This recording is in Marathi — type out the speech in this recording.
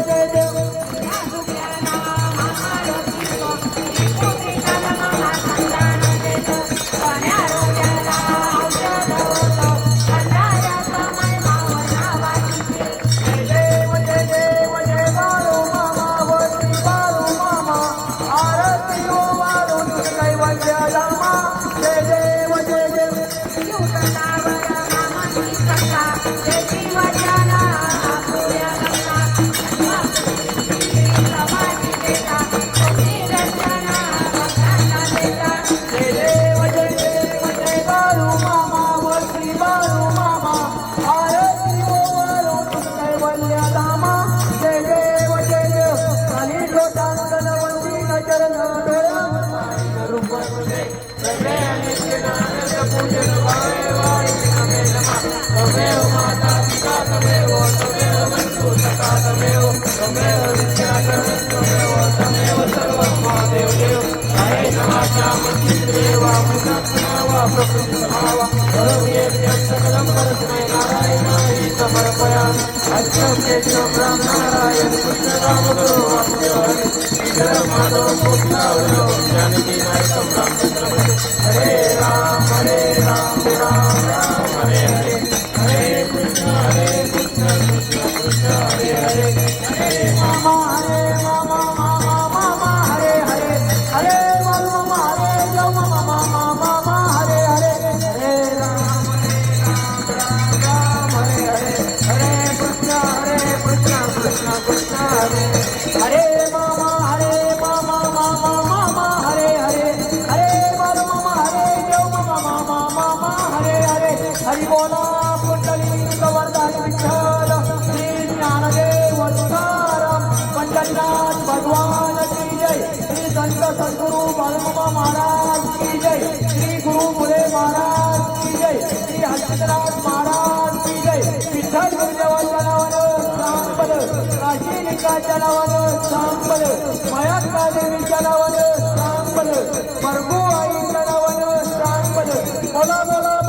जय देव हरि बोला कुंडली प्रवर्धन विठ्ठल श्री ज्ञानदेव तुकाराम पंढरीनाथ भगवान की जय श्री संत सद्गुरु बाळूमामा महाराज की जय श्री गुरु मुले महाराज की जय श्री हरिनाथ महाराज की जय विठ्ठल गुरुदेवाच्या नावानं सांबल काशी लिंगाच्या नावानं सांबल मायाक्का देवीच्या नावानं सांबल मरगू आईच्या नावानं सांबल बोला बोला